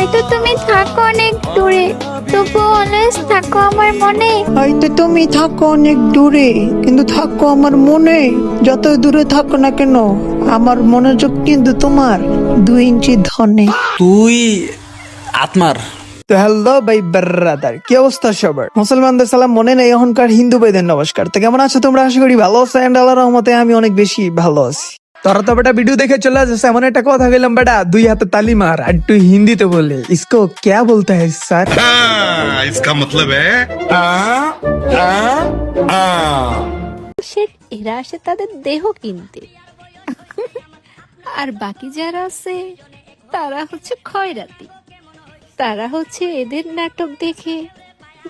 হয়তো তুমি থাকো অনেক দূরে, তবু অলওয়েজ থাকো আমার মনে। হয়তো তুমি থাকো অনেক দূরে, কিন্তু থাকো আমার মনে। যত দূরে থাকো না কেন, আমার মনোযোগ কিন্তু তোমার 2 ইঞ্চি ধনে। তুই আত্মার তো হ্যালো ভাই ব্রাদার, কি অবস্থা সবার? মুসলমানদের সালাম মনে নেই, এখনকার হিন্দু ভাইদের নমস্কার। তো কেমন আছো তোমরা? আশা করি ভালো আছো, এন্ড আল্লাহর রহমতে আমি অনেক বেশি ভালো আছি। তোরা তো বেটা ভিডিও দেখে চলে আসছে, এমন একটা কথা কইলাম বেটা, 2 হাতে তালি মার আর একটু হিন্দিতে বলে। ইসকো क्या बोलता है सर? इसका मतलब है এরা আসে তাদের দেহ কিনতে, আর বাকি যারা আছে তারা হচ্ছে খয়রাতি। তারা হচ্ছে এদের নাটক দেখে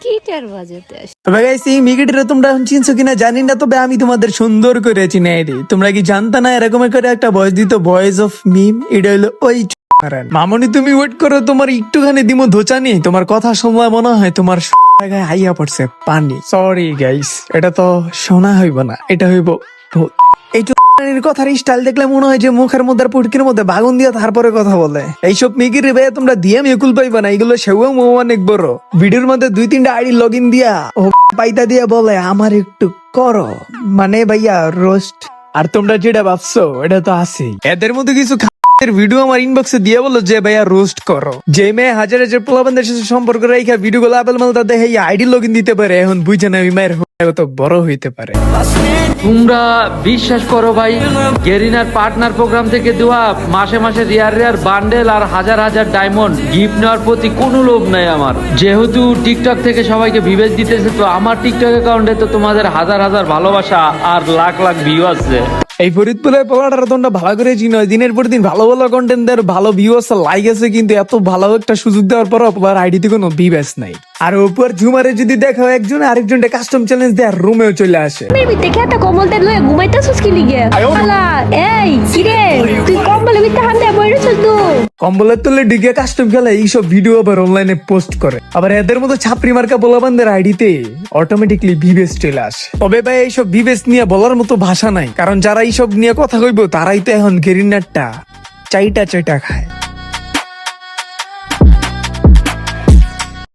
গিটার বাজাতে আসে। তবে গাইস, এই মিগিটিরা তোমরা এখন চিনছো কিনা জানি না, তবে আমি তোমাদের সুন্দর করে চিনাই দিই। তোমরা কি জানতা না এরকম করে একটা ভয়েস দিত, ভয়েস অফ মিম? এটা হলো ওই মামনি। তুমি ওয়েট করো, তোমার একটুখানি দিমো ধোচানি। তোমার কথা শুনলে মনে হয় তোমার জায়গায় হাইয়া পড়ছে পানি। সরি গাইস, এটা তো শোনা হইব না, এটা হইব ভূত। এই কথার স্টাইল দেখলে মনে হয় যে মুখের মধ্যে আর পুটকির মধ্যে বাগুন দিয়ে তারপরে কথা বলে। এইসব মিগির রে ভাইয়া তোমরা দিয়ে মেকুল পাইবা না, এগুলো সেও অনেক বড়। ভিডিওর মধ্যে 2-3টা আইডি লগ ইন দিয়া ও পাইতা দিয়া বলে আমার একটু করো, মানে ভাইয়া রোস্ট। আর তোমরা যেটা ভাবছো এটা তো আছেই। এদের মধ্যে কিছু ভিডিও আমার ইনবক্সে দিয়ে বলো যে ভাইয়া রোস্ট করো। যে মেয়ে হাজার হাজার পোলাবানদের সাথে সম্পর্ক রেখে ভিডিও গুলো আপেল মালতা দেখে আইডি লগ ইন দিতে পারে, এখন বুঝে না ওই মায়ের তো বড় হইতে পারে। তোমরা বিশ্বাস করো ভাই, গেরিনার পার্টনার প্রোগ্রাম থেকে দেওয়া মাসে মাসে রিয়ার বান্ডেল আর হাজার হাজার ডায়মন্ড গিফট নেওয়ার প্রতি কোনো লোভ নাই আমার। যেহেতু টিকটক থেকে সবাইকে ভিভেজ দিতেছে, তো আমার টিকটক অ্যাকাউন্টে তো তোমাদের হাজার হাজার ভালোবাসা আর লাখ লাখ ভিউ আছে। এই ফরিদপুরের পোলাটার তোমরা ভালো করে চিনো, দিনের পর দিন ভালো ভালো কন্টেন্ট দেওয়ার ভালো ভিউ আছে, লাইক আছে, কিন্তু এত ভালো একটা সুযোগ দেওয়ার পর আপনার আইডিতে কোনো ভিউজ নাই। আর উপর ঝুমারে যদি দেখো একজন আরেকজনটা কাস্টম চ্যালেঞ্জ দেয়, রুমেও চলে আসে। দেখে কম্বল তে লয়ে ঘুমাইতাছিস কি লিগে? আলা এই কিরে, তুই কম্বলের ভিতরে হাত দিয়ে বইরেছিস তো? কম্বলের তলে ডিগে কাস্টম খেলে এইসব ভিডিও আবার অনলাইনে পোস্ট করে। আবার এদের মতো ছাপরি মার্কা পোলাবানদের আইডিতে অটোমেটিকলি ভিভেজ চলে আসে। তবে ভাই এইসব ভিভেজ নিয়ে বলার মতো ভাষা নাই, কারণ যারা এইসব নিয়ে কথা কইবো তারাই তো এখন গেরিনারটা চাইটা চাইটা খায়।